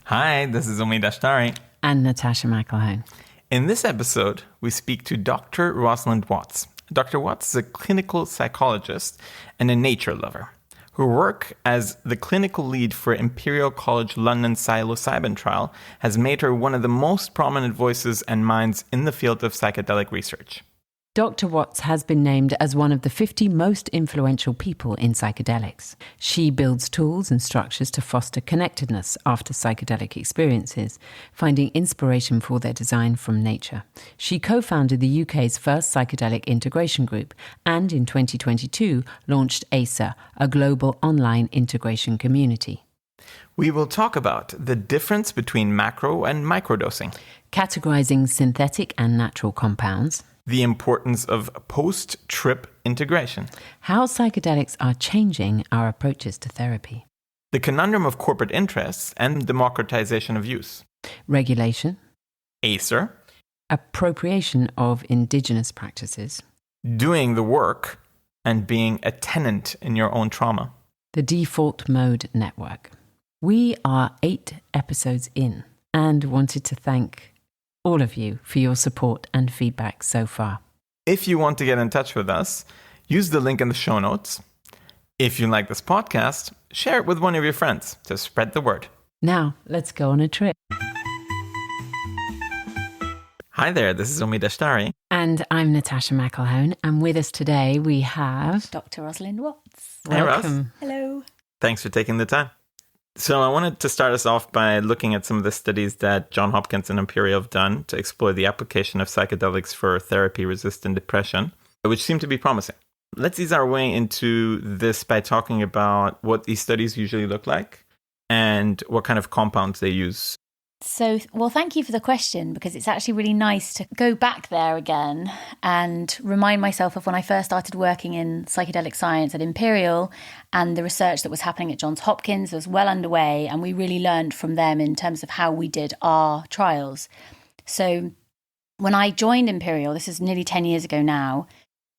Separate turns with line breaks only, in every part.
Hi, this is Umi Dashtari.
And Natasha McElhone.
In this episode, we speak to Dr. Rosalind Watts. Dr. Watts is a clinical psychologist and a nature lover. Her work as the clinical lead for Imperial College London's psilocybin trial has made her one of the most prominent voices and minds in the field of psychedelic research.
Dr. Watts has been named as one of the 50 most influential people in psychedelics. She builds tools and structures to foster connectedness after psychedelic experiences, finding inspiration for their design from nature. She co-founded the UK's first psychedelic integration group and in 2022 launched ACER, a global online integration community.
We will talk about the difference between macro and microdosing,
categorizing synthetic and natural compounds,
the importance of post-trip integration,
how psychedelics are changing our approaches to therapy,
the conundrum of corporate interests and democratisation of use,
regulation,
ACER,
appropriation of indigenous practices,
doing the work and being a tenant in your own trauma,
the default mode network. We are 8 episodes in and wanted to thank all of you for your support and feedback so far.
If you want to get in touch with us, use the link in the show notes. If you like this podcast, share it with one of your friends to spread the word.
Now, let's go on a trip.
Hi there, this is Umi Dashtari.
And I'm Natasha McElhone, and with us today we have
Dr. Rosalind Watts.
Welcome.
Hey, Ros.
Hello.
Thanks for taking the time. So I wanted to start us off by looking at some of the studies that Johns Hopkins and Imperial have done to explore the application of psychedelics for therapy-resistant depression, which seem to be promising. Let's ease our way into this by talking about what these studies usually look like and what kind of compounds they use.
So, thank you for the question, because it's actually really nice to go back there again and remind myself of when I first started working in psychedelic science at Imperial, and the research that was happening at Johns Hopkins was well underway, and we really learned from them in terms of how we did our trials. So when I joined Imperial, this is nearly 10 years ago now,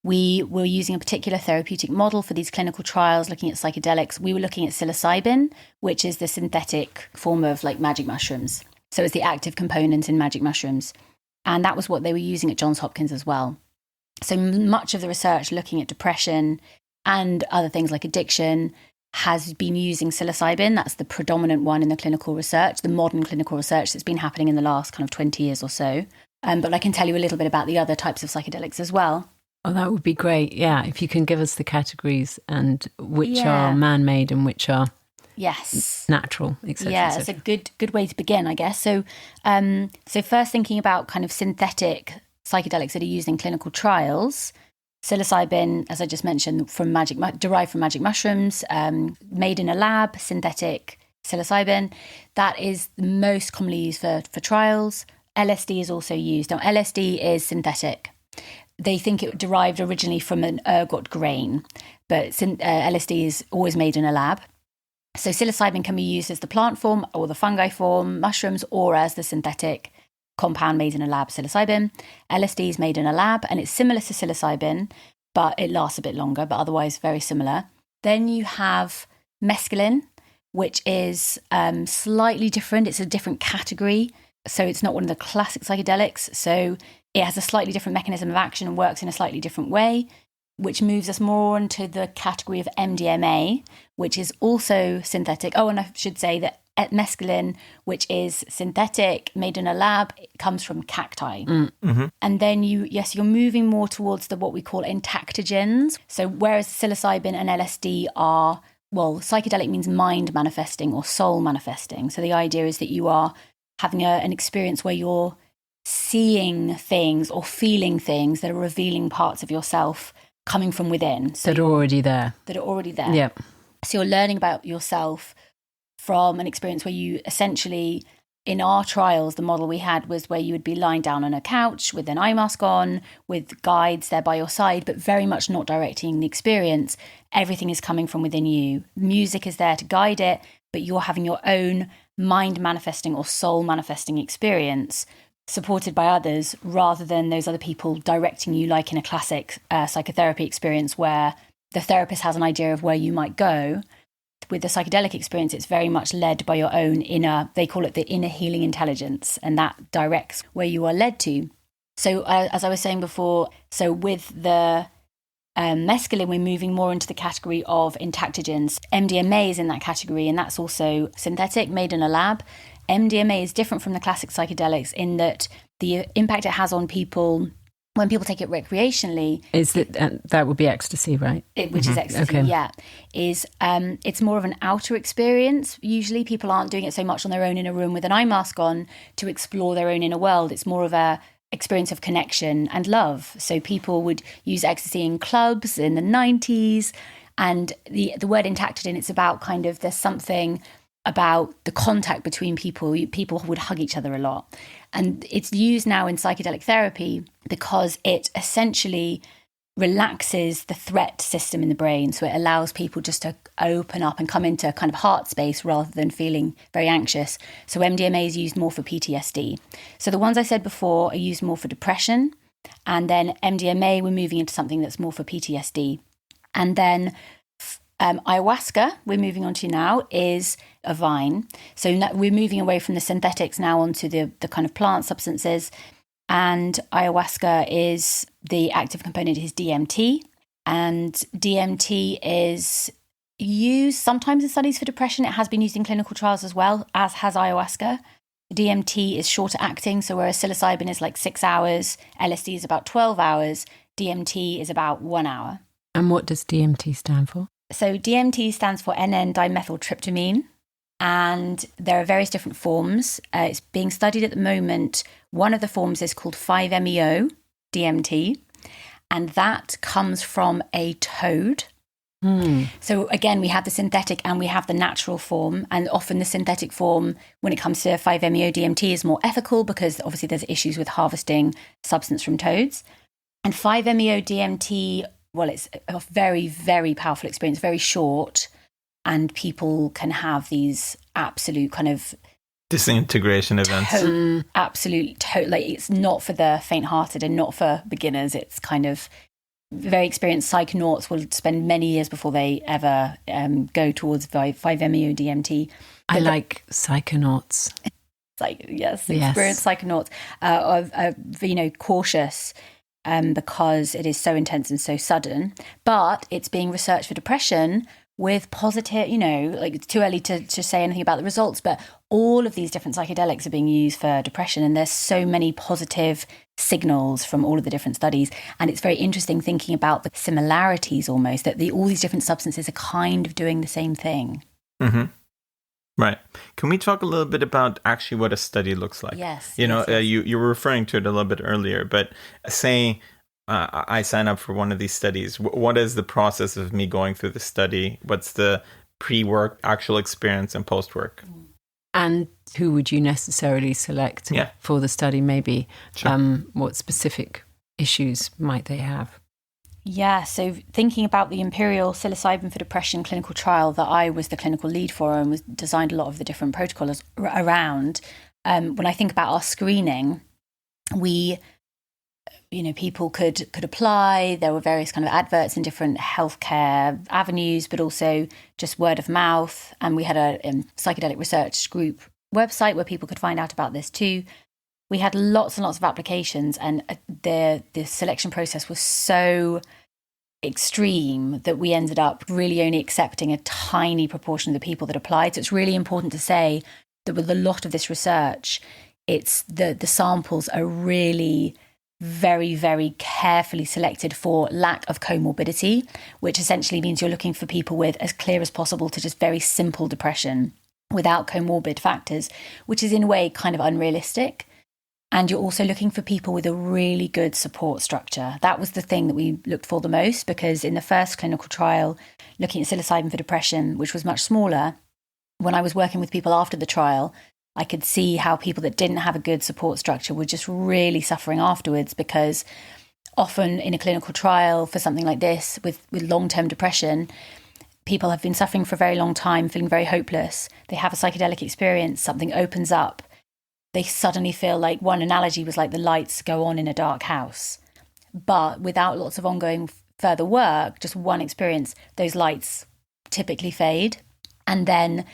we were using a particular therapeutic model for these clinical trials looking at psychedelics. We were looking at psilocybin, which is the synthetic form of like magic mushrooms. So it's the active component in magic mushrooms. And that was what they were using at Johns Hopkins as well. So much of the research looking at depression and other things like addiction has been using psilocybin. That's the predominant one in the clinical research, the modern clinical research that's been happening in the last kind of 20 years or so. But I can tell you a little bit about the other types of psychedelics as well.
Oh, that would be great. Yeah, if you can give us the categories and which are man-made and which are natural, etc.
Yeah, it's a good way to begin, I guess. So, so first thinking about kind of synthetic psychedelics that are used in clinical trials. Psilocybin, as I just mentioned, derived from magic mushrooms, made in a lab, synthetic psilocybin. That is the most commonly used for trials. LSD is also used. Now, LSD is synthetic. They think it derived originally from an ergot grain, but LSD is always made in a lab. So psilocybin can be used as the plant form or the fungi form, mushrooms, or as the synthetic compound made in a lab, psilocybin. LSD is made in a lab, and it's similar to psilocybin, but it lasts a bit longer, but otherwise very similar. Then you have mescaline, which is slightly different. It's a different category. So it's not one of the classic psychedelics. So it has a slightly different mechanism of action and works in a slightly different way, which moves us more into the category of MDMA, which is also synthetic. Oh, and I should say that mescaline, which is synthetic, made in a lab, it comes from cacti.
Mm-hmm.
And then you're moving more towards what we call entactogens. So whereas psilocybin and LSD are, psychedelic means mind manifesting or soul manifesting. So the idea is that you are having an experience where you're seeing things or feeling things that are revealing parts of yourself coming from within. So
that are already there.
Yep. So you're learning about yourself from an experience where you essentially, in our trials, the model we had was where you would be lying down on a couch with an eye mask on, with guides there by your side, but very much not directing the experience. Everything is coming from within you. Music is there to guide it, but you're having your own mind manifesting or soul manifesting experience, supported by others, rather than those other people directing you, like in a classic psychotherapy experience where the therapist has an idea of where you might go, with the psychedelic experience, it's very much led by your own inner, they call it the inner healing intelligence, and that directs where you are led to. So as I was saying before, so with the mescaline, we're moving more into the category of entactogens. MDMA is in that category, and that's also synthetic, made in a lab. MDMA is different from the classic psychedelics in that the impact it has on people when people take it recreationally
is that would be ecstasy, right?
Which is ecstasy, okay. Yeah. Is it's more of an outer experience. Usually people aren't doing it so much on their own in a room with an eye mask on to explore their own inner world. It's more of a experience of connection and love. So people would use ecstasy in clubs in the 90s. And the word entactogen, it's about kind of, there's something about the contact between people. People would hug each other a lot. And it's used now in psychedelic therapy because it essentially relaxes the threat system in the brain. So it allows people just to open up and come into a kind of heart space rather than feeling very anxious. So MDMA is used more for PTSD. So the ones I said before are used more for depression. And then MDMA, we're moving into something that's more for PTSD. And then ayahuasca, we're moving on to now, is a vine. So we're moving away from the synthetics now onto the kind of plant substances. And ayahuasca is, the active component is DMT. And DMT is used sometimes in studies for depression. It has been used in clinical trials as well, as has ayahuasca. DMT is shorter acting. So whereas psilocybin is like 6 hours, LSD is about 12 hours, DMT is about 1 hour.
And what does DMT stand for?
So DMT stands for N,N-dimethyltryptamine, and there are various different forms. It's being studied at the moment. One of the forms is called 5-MeO DMT, and that comes from a toad. So again, we have the synthetic and we have the natural form, and often the synthetic form, when it comes to 5-MeO DMT, is more ethical because obviously there's issues with harvesting substance from toads. And 5-MeO DMT, well, it's a very, very powerful experience, very short, and people can have these absolute kind of
disintegration events.
Like it's not for the faint-hearted and not for beginners. It's kind of very experienced psychonauts will spend many years before they ever go towards 5-MeO DMT.
I like psychonauts.
Experienced psychonauts are cautious. Because it is so intense and so sudden, but it's being researched for depression with positive, like it's too early to say anything about the results, but all of these different psychedelics are being used for depression, and there's so many positive signals from all of the different studies. And it's very interesting thinking about the similarities almost, that all these different substances are kind of doing the same thing.
Mm-hmm. Right. Can we talk a little bit about actually what a study looks like?
Yes.
You were referring to it a little bit earlier, but say I sign up for one of these studies. What is the process of me going through the study? What's the pre-work, actual experience, and post-work?
And who would you necessarily select for the study? Maybe what specific issues might they have?
Yeah, so thinking about the Imperial Psilocybin for Depression clinical trial that I was the clinical lead for and was designed a lot of the different protocols around, when I think about our screening, people could apply. There were various kind of adverts in different healthcare avenues, but also just word of mouth. And we had a psychedelic research group website where people could find out about this too. We had lots and lots of applications, and the selection process was so extreme that we ended up really only accepting a tiny proportion of the people that applied. So it's really important to say that with a lot of this research, it's the samples are really very, very carefully selected for lack of comorbidity, which essentially means you're looking for people with as clear as possible to just very simple depression without comorbid factors, which is in a way kind of unrealistic. And you're also looking for people with a really good support structure. That was the thing that we looked for the most, because in the first clinical trial, looking at psilocybin for depression, which was much smaller, when I was working with people after the trial, I could see how people that didn't have a good support structure were just really suffering afterwards, because often in a clinical trial for something like this, with long-term depression, people have been suffering for a very long time, feeling very hopeless. They have a psychedelic experience, something opens up. They suddenly feel like, one analogy was like the lights go on in a dark house. But without lots of ongoing further work, just one experience, those lights typically fade. And then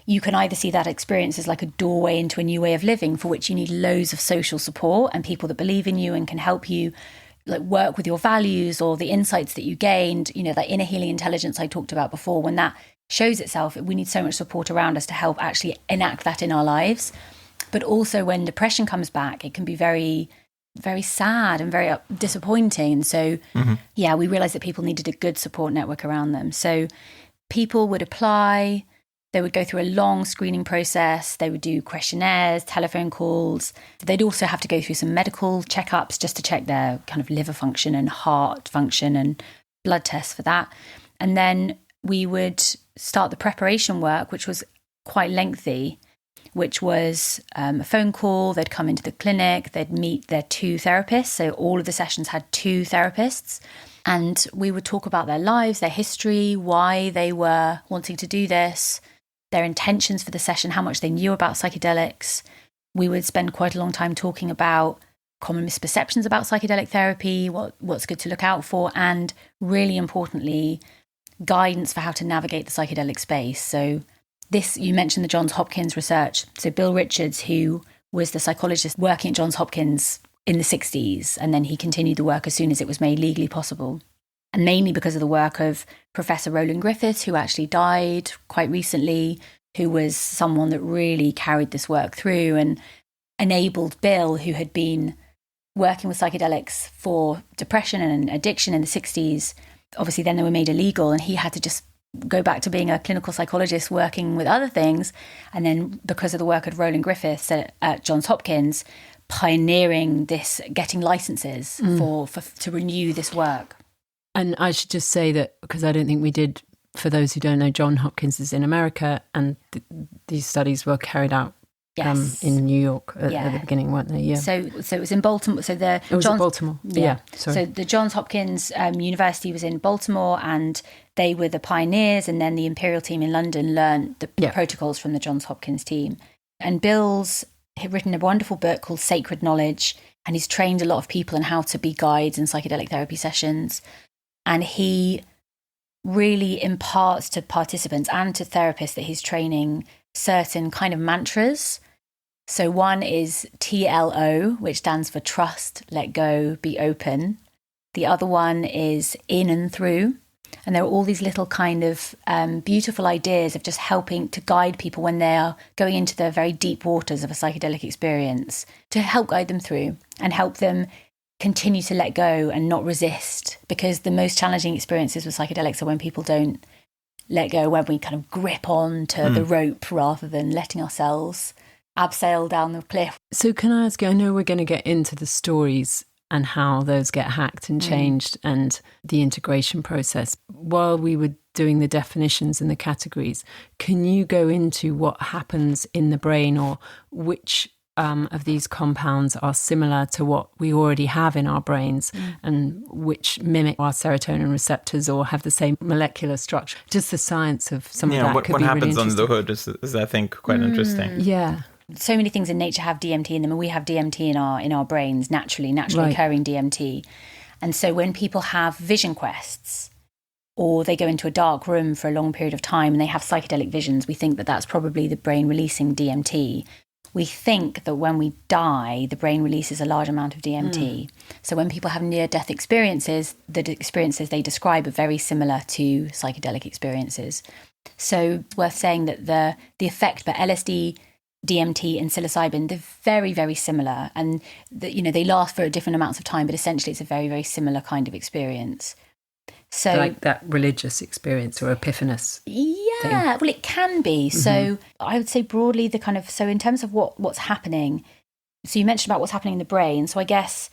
you can either see that experience as like a doorway into a new way of living, for which you need loads of social support and people that believe in you and can help you like work with your values or the insights that you gained, that inner healing intelligence I talked about before. When that shows itself, we need so much support around us to help actually enact that in our lives. But also when depression comes back, it can be very, very sad and very disappointing. And so, we realized that people needed a good support network around them. So people would apply. They would go through a long screening process. They would do questionnaires, telephone calls. They'd also have to go through some medical checkups just to check their kind of liver function and heart function and blood tests for that. And then we would start the preparation work, which was quite lengthy, which was a phone call. They'd come into the clinic. They'd meet their 2 therapists. So all of the sessions had 2 therapists. And we would talk about their lives, their history, why they were wanting to do this, their intentions for the session, how much they knew about psychedelics. We would spend quite a long time talking about common misperceptions about psychedelic therapy, what's good to look out for, and really importantly, guidance for how to navigate the psychedelic space. So this, you mentioned the Johns Hopkins research. So Bill Richards, who was the psychologist working at Johns Hopkins in the 60s, and then he continued the work as soon as it was made legally possible. And mainly because of the work of Professor Rosalind Watts, who actually died quite recently, who was someone that really carried this work through and enabled Bill, who had been working with psychedelics for depression and addiction in the 60s. Obviously, then they were made illegal, and he had to just go back to being a clinical psychologist working with other things. And then because of the work of Rosalind Watts at Johns Hopkins, pioneering this, getting licenses to renew this work.
And I should just say that, because I don't think we did, for those who don't know, Johns Hopkins is in America, and these studies were carried out in New York at the beginning, weren't they? Yeah.
So it was in Baltimore. So it
was in Baltimore. Yeah. Sorry.
So the Johns Hopkins University was in Baltimore, and they were the pioneers. And then the Imperial team in London learned the protocols from the Johns Hopkins team. And Bill's had written a wonderful book called Sacred Knowledge, and he's trained a lot of people in how to be guides in psychedelic therapy sessions. And he really imparts to participants and to therapists that he's training certain kind of mantras. So one is TLO, which stands for trust, let go, be open. The other one is in and through. And there are all these little kind of beautiful ideas of just helping to guide people when they are going into the very deep waters of a psychedelic experience, to help guide them through and help them continue to let go and not resist. Because the most challenging experiences with psychedelics are when people don't let go, when we kind of grip on to the rope rather than letting ourselves abseil down the cliff.
So can I ask you, I know we're going to get into the stories and how those get hacked and changed and the integration process. While we were doing the definitions and the categories, can you go into what happens in the brain, or which of these compounds are similar to what we already have in our brains, and which mimic our serotonin receptors or have the same molecular structure? Just the science of some of that could be
what happens
really
under the hood is I think, quite interesting.
Yeah.
So many things in nature have DMT in them, and we have DMT in our brains, naturally occurring DMT. And so when people have vision quests, or they go into a dark room for a long period of time and they have psychedelic visions, we think that that's probably the brain releasing DMT. We think that when we die, the brain releases a large amount of DMT. So when people have near-death experiences, the experiences they describe are very similar to psychedelic experiences. So it's worth saying that the effect for LSD, DMT and psilocybin, they're very, very similar. And they last for different amounts of time, but essentially it's a very, very similar kind of experience. So
like that religious experience or epiphanous thing.
Well, it can be. So I would say broadly so in terms of what's happening, so you mentioned about what's happening in the brain. So I guess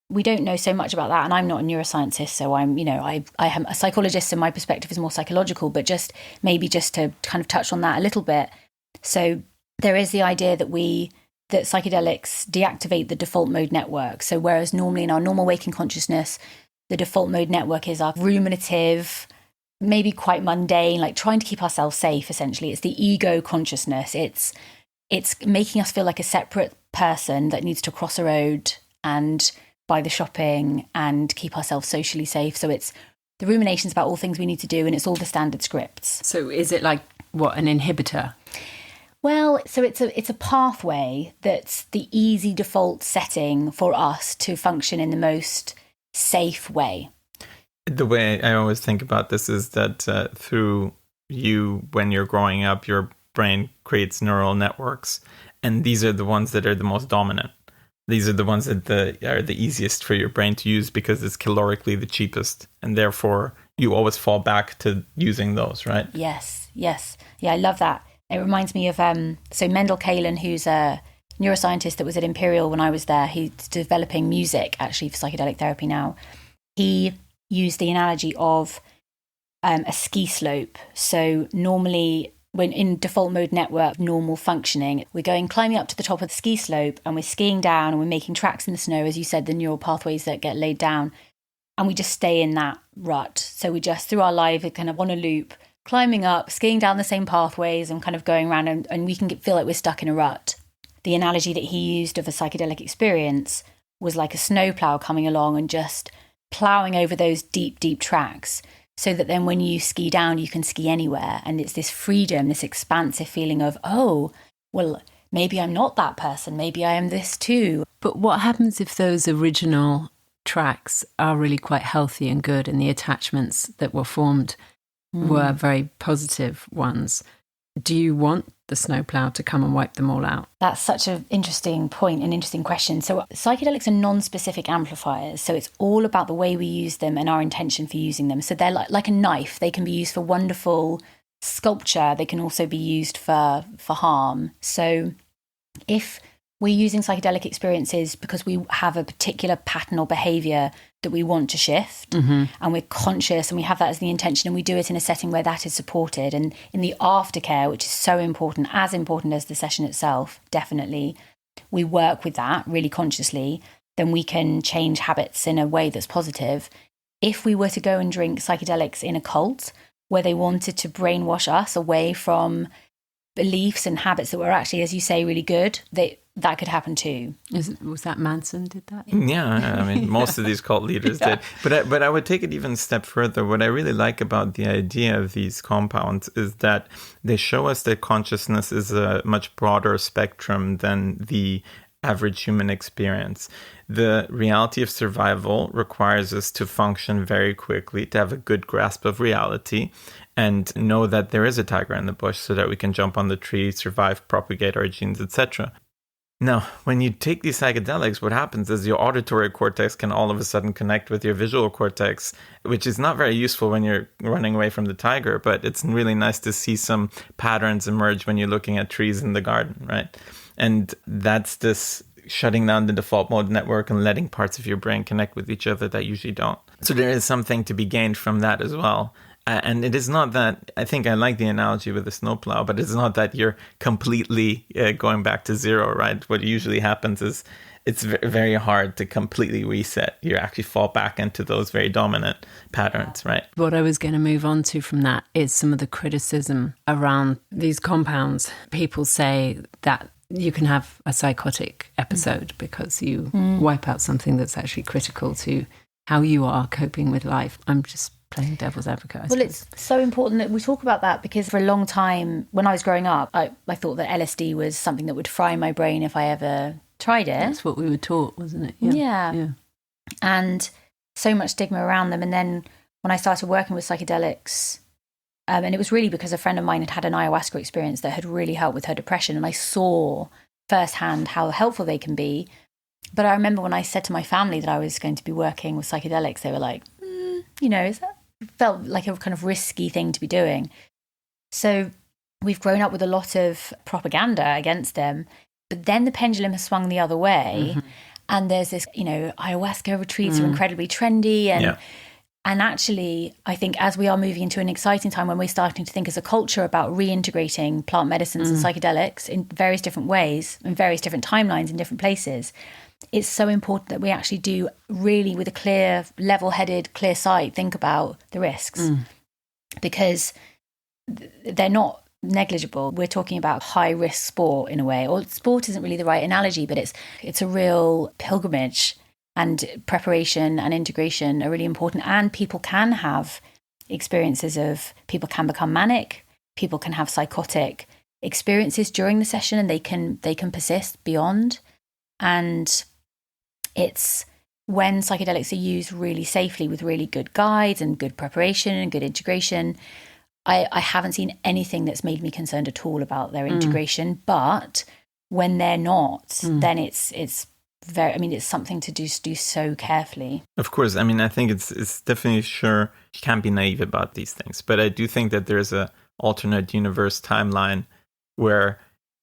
we don't know so much about that, and I'm not a neuroscientist, so I am a psychologist, and my perspective is more psychological, but just to kind of touch on that a little bit. So there is the idea that psychedelics deactivate the default mode network. So whereas normally in our normal waking consciousness, the default mode network is our ruminative, maybe quite mundane, like trying to keep ourselves safe, essentially. It's the ego consciousness. It's making us feel like a separate person that needs to cross a road and buy the shopping and keep ourselves socially safe. So it's the ruminations about all things we need to do, and it's all the standard scripts.
So is it like, what, an inhibitor?
Well, so it's a pathway that's the easy default setting for us to function in the most safe way.
The way I always think about this is that through you, when you're growing up, your brain creates neural networks, and these are the ones that are the most dominant. These are the ones that are the easiest for your brain to use because it's calorically the cheapest, and therefore you always fall back to using those, right?
Yes. Yeah, I love that. It reminds me of, so Mendel Kaelen, who's a neuroscientist that was at Imperial when I was there. He's developing music, actually, for psychedelic therapy now. He used the analogy of a ski slope. So normally, when in default mode network, normal functioning, we're climbing up to the top of the ski slope, and we're skiing down, and we're making tracks in the snow, as you said, the neural pathways that get laid down. And we just stay in that rut. So we just, through our life, we're kind of on a loop, climbing up, skiing down the same pathways, and kind of going around, and we can feel like we're stuck in a rut. The analogy that he used of a psychedelic experience was like a snowplow coming along and just ploughing over those deep, deep tracks, so that then when you ski down, you can ski anywhere. And it's this freedom, this expansive feeling of, oh, well, maybe I'm not that person. Maybe I am this too.
But what happens if those original tracks are really quite healthy and good, and the attachments that were formed were very positive ones? Do you want the snowplow to come and wipe them all out?
That's such an interesting point, an interesting question. So psychedelics are non-specific amplifiers. So it's all about the way we use them and our intention for using them. So they're like a knife. They can be used for wonderful sculpture. They can also be used for harm. So if we're using psychedelic experiences because we have a particular pattern or behavior that we want to shift, and we're conscious, and we have that as the intention, and we do it in a setting where that is supported, and in the aftercare, which is so important, as important as the session itself, definitely, we work with that really consciously, then we can change habits in a way that's positive. If we were to go and drink psychedelics in a cult where they wanted to brainwash us away from beliefs and habits that were actually, as you say, really good, that could happen too.
Was that Manson did that?
Yeah, I mean, most of these cult leaders did. But I would take it even a step further. What I really like about the idea of these compounds is that they show us that consciousness is a much broader spectrum than the average human experience. The reality of survival requires us to function very quickly, to have a good grasp of reality, and know that there is a tiger in the bush so that we can jump on the tree, survive, propagate our genes, etc. Now, when you take these psychedelics, what happens is your auditory cortex can all of a sudden connect with your visual cortex, which is not very useful when you're running away from the tiger, but it's really nice to see some patterns emerge when you're looking at trees in the garden, right? And that's this shutting down the default mode network and letting parts of your brain connect with each other that usually don't. So there is something to be gained from that as well. And it is not that, I think I like the analogy with the snowplow, but it's not that you're completely going back to zero, right? What usually happens is it's very hard to completely reset. You actually fall back into those very dominant patterns, right?
What I was going to move on to from that is some of the criticism around these compounds. People say that you can have a psychotic episode because you wipe out something that's actually critical to how you are coping with life. I'm just playing devil's advocate.
Well, it's so important that we talk about that, because for a long time, when I was growing up, I thought that LSD was something that would fry my brain if I ever tried it.
That's what we were taught, wasn't it?
Yeah. And so much stigma around them. And then when I started working with psychedelics, and it was really because a friend of mine had had an ayahuasca experience that had really helped with her depression, and I saw firsthand how helpful they can be. But I remember when I said to my family that I was going to be working with psychedelics, they were like, it felt like a kind of risky thing to be doing. So we've grown up with a lot of propaganda against them, but then the pendulum has swung the other way. And there's this, ayahuasca retreats are incredibly trendy. And actually, I think as we are moving into an exciting time when we're starting to think as a culture about reintegrating plant medicines and psychedelics in various different ways, in various different timelines in different places, it's so important that we actually do really, with a clear, level-headed, clear sight, think about the risks, because they're not negligible. We're talking about high-risk sport in a way, or sport isn't really the right analogy, but it's a real pilgrimage and preparation and integration are really important. And people can have experiences of, people can become manic, people can have psychotic experiences during the session, and they can persist beyond. And it's when psychedelics are used really safely with really good guides and good preparation and good integration, I haven't seen anything that's made me concerned at all about their integration. But when they're not, then it's very, I mean, it's something to do so carefully.
Of course. I mean, I think it's definitely, sure, you can't be naive about these things. But I do think that there's a alternate universe timeline where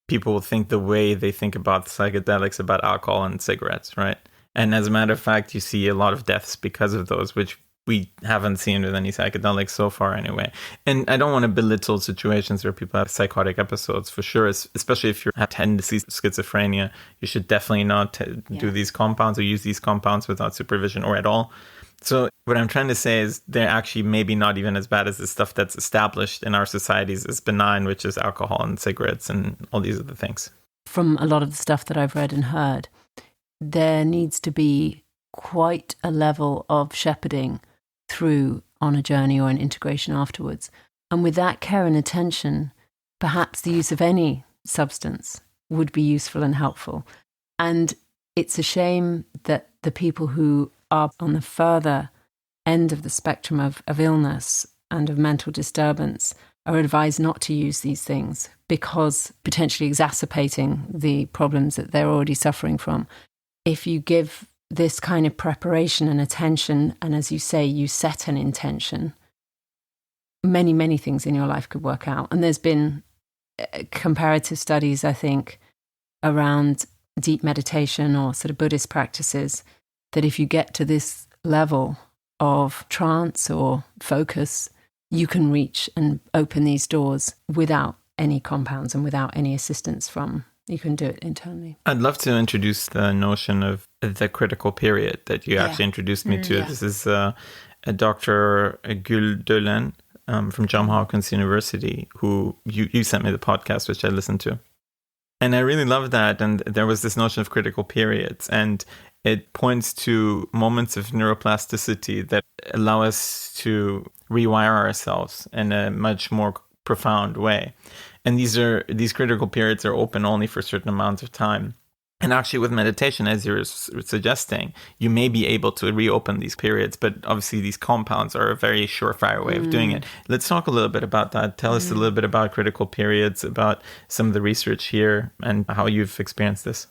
people think the way they think about psychedelics, about alcohol and cigarettes, right? And as a matter of fact, you see a lot of deaths because of those, which we haven't seen with any psychedelics so far anyway. And I don't want to belittle situations where people have psychotic episodes, for sure, especially if you have tendencies of schizophrenia. You should definitely not do these compounds or use these compounds without supervision or at all. So what I'm trying to say is they're actually maybe not even as bad as the stuff that's established in our societies as benign, which is alcohol and cigarettes and all these other things.
From a lot of the stuff that I've read and heard, there needs to be quite a level of shepherding through on a journey or an integration afterwards. And with that care and attention, perhaps the use of any substance would be useful and helpful. And it's a shame that the people who are on the further end of the spectrum of illness and of mental disturbance are advised not to use these things, because potentially exacerbating the problems that they're already suffering from. If you give this kind of preparation and attention, and as you say, you set an intention, many, many things in your life could work out. And there's been comparative studies, I think, around deep meditation or sort of Buddhist practices, that if you get to this level of trance or focus, you can reach and open these doors without any compounds and without any assistance from. You can do it internally.
I'd love to introduce the notion of the critical period that you actually introduced me to. This is a Dr. Gül Dölen from Johns Hopkins University, who you sent me the podcast, which I listened to. And I really love that. And there was this notion of critical periods, and it points to moments of neuroplasticity that allow us to rewire ourselves in a much more profound way. And these critical periods are open only for certain amounts of time. And actually with meditation, as you're suggesting, you may be able to reopen these periods, but obviously these compounds are a very surefire way of doing it. Let's talk a little bit about that. Tell us a little bit about critical periods, about some of the research here and how you've experienced this.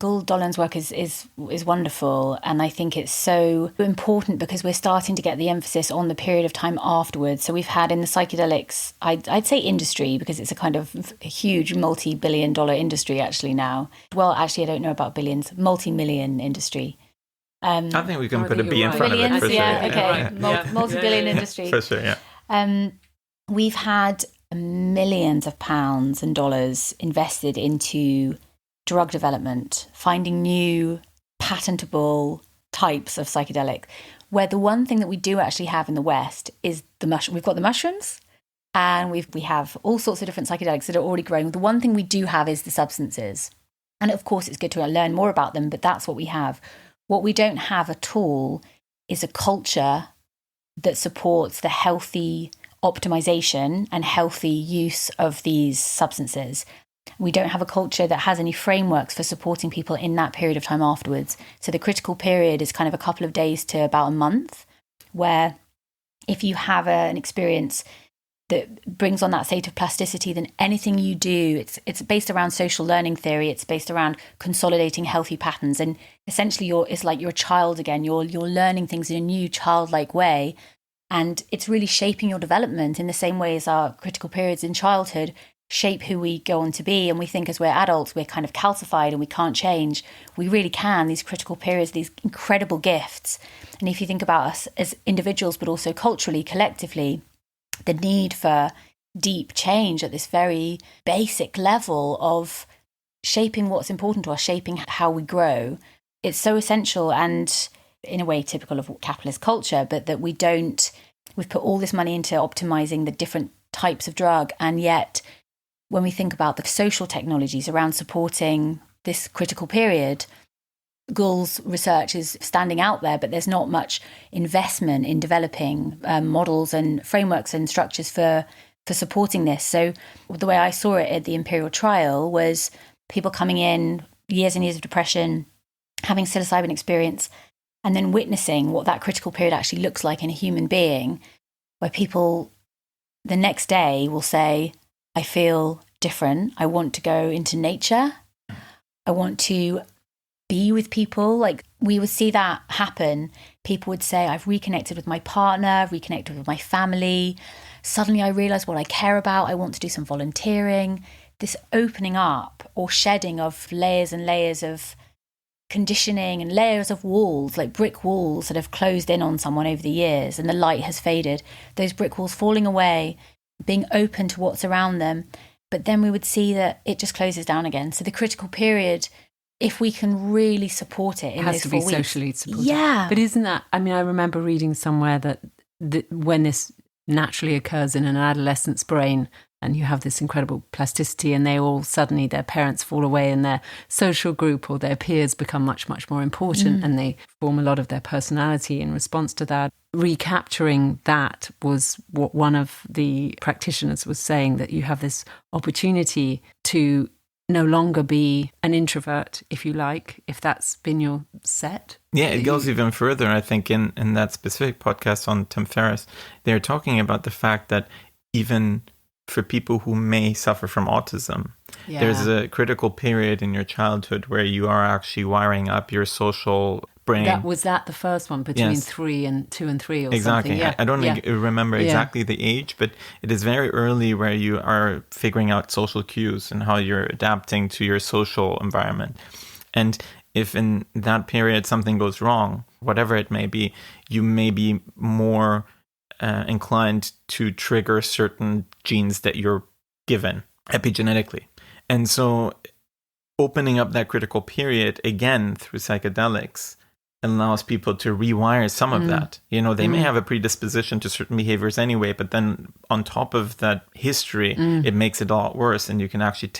Gül Dölen's work is wonderful, and I think it's so important because we're starting to get the emphasis on the period of time afterwards. So we've had in the psychedelics, I'd say industry, because it's a kind of a huge multi-billion-dollar industry actually now. Well, actually, I don't know about billions, multi-million industry.
I think we can put a B in front of it for sure.
Multi-billion industry.
For sure, yeah.
We've had millions of pounds and dollars invested into drug development, finding new patentable types of psychedelic, where the one thing that we do actually have in the West is the mushroom. We've got the mushrooms, and we have all sorts of different psychedelics that are already growing. The one thing we do have is the substances. And of course, it's good to learn more about them, but that's what we have. What we don't have at all is a culture that supports the healthy optimization and healthy use of these substances. We don't have a culture that has any frameworks for supporting people in that period of time afterwards. So the critical period is kind of a couple of days to about a month, where if you have an experience that brings on that state of plasticity, then anything you do, it's based around social learning theory. It's based around consolidating healthy patterns. And essentially it's like you're a child again. You're learning things in a new childlike way. And it's really shaping your development in the same way as our critical periods in childhood shape who we go on to be. And we think as we're adults, we're kind of calcified and we can't change. We really can. These critical periods, these incredible gifts. And if you think about us as individuals, but also culturally, collectively, the need for deep change at this very basic level of shaping what's important to us, shaping how we grow, it's so essential and in a way typical of capitalist culture, but that we've put all this money into optimizing the different types of drug, and yet when we think about the social technologies around supporting this critical period, Gould's research is standing out there, but there's not much investment in developing models and frameworks and structures for supporting this. So the way I saw it at the Imperial trial was people coming in, years and years of depression, having psilocybin experience, and then witnessing what that critical period actually looks like in a human being, where people the next day will say, I feel different. I want to go into nature. I want to be with people. Like, we would see that happen. People would say, I've reconnected with my partner, I've reconnected with my family. Suddenly I realize what I care about. I want to do some volunteering. This opening up or shedding of layers and layers of conditioning and layers of walls, like brick walls that have closed in on someone over the years and the light has faded. Those brick walls falling away, being open to what's around them. But then we would see that it just closes down again. So the critical period, if we can really support it in
has
those
to
4
be
weeks.
socially supported.
Yeah.
But isn't that, I mean, I remember reading somewhere that when this naturally occurs in an adolescent's brain and you have this incredible plasticity and they all suddenly, their parents fall away and their social group or their peers become much, much more important and they form a lot of their personality in response to that. Recapturing that was what one of the practitioners was saying, that you have this opportunity to no longer be an introvert, if you like, if that's been your set.
Yeah, it goes even further. I think in that specific podcast on Tim Ferriss, they're talking about the fact that even for people who may suffer from autism, there's a critical period in your childhood where you are actually wiring up your social brain.
Was that the first one between 2 and 3 or
exactly.
something? Yeah.
I don't remember exactly the age, but it is very early where you are figuring out social cues and how you're adapting to your social environment. And if in that period something goes wrong, whatever it may be, you may be more inclined to trigger certain genes that you're given epigenetically. And so opening up that critical period again through psychedelics allows people to rewire some of that. You know, they may have a predisposition to certain behaviors anyway, but then on top of that history, it makes it a lot worse. And you can actually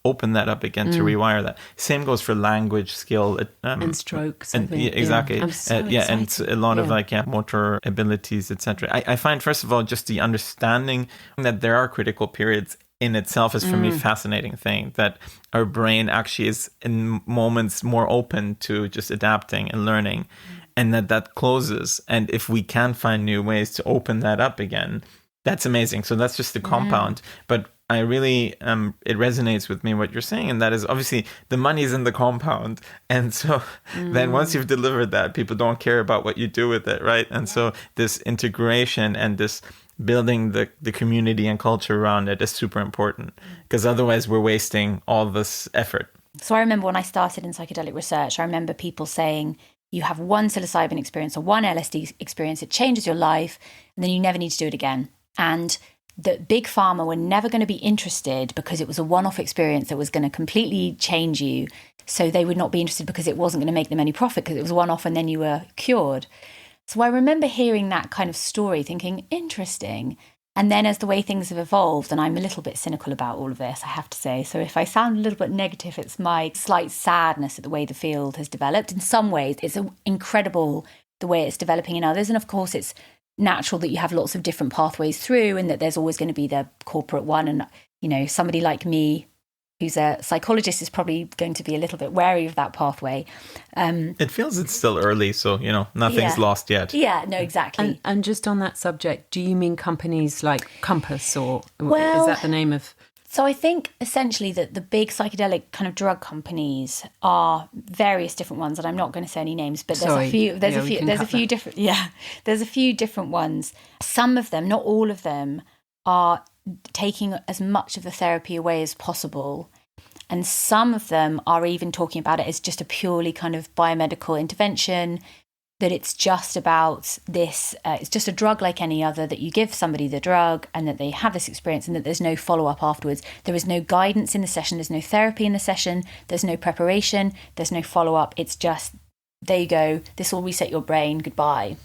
open that up again to rewire that. Same goes for language skill.
And strokes.
And, exactly.
I'm so
and a lot of motor abilities, etc. I find, first of all, just the understanding that there are critical periods in itself is for me a fascinating thing, that our brain actually is in moments more open to just adapting and learning, and that closes. And if we can find new ways to open that up again, that's amazing. So that's just the compound. But I really, it resonates with me what you're saying, and that is obviously the money's in the compound. And so then once you've delivered that, people don't care about what you do with it, right? And so this integration and this building the community and culture around it is super important, because otherwise we're wasting all this effort.
So I remember when I started in psychedelic research, I remember people saying, you have one psilocybin experience or one LSD experience, it changes your life, and then you never need to do it again. And that big pharma were never going to be interested because it was a one-off experience that was going to completely change you. So they would not be interested because it wasn't going to make them any profit, because it was one-off and then you were cured. So I remember hearing that kind of story, thinking, interesting. And then as the way things have evolved, and I'm a little bit cynical about all of this, I have to say. So if I sound a little bit negative, it's my slight sadness at the way the field has developed. In some ways, it's incredible the way it's developing in others. And of course, it's natural that you have lots of different pathways through, and that there's always going to be the corporate one. And, you know, somebody like me, who's a psychologist, is probably going to be a little bit wary of that pathway.
It feels it's still early, so, you know, nothing's lost yet.
Yeah, no, exactly.
And just on that subject, do you mean companies like Compass, or
Well,
is that the name of...
So I think essentially that the big psychedelic kind of drug companies are various different ones, and I'm not going to say any names, but there's a few different ones. Some of them, not all of them, are taking as much of the therapy away as possible. And some of them are even talking about it as just a purely kind of biomedical intervention, that it's just about this, it's just a drug like any other, that you give somebody the drug and that they have this experience and that there's no follow-up afterwards. There is no guidance in the session, there's no therapy in the session, there's no preparation, there's no follow-up. It's just, there you go, this will reset your brain, goodbye.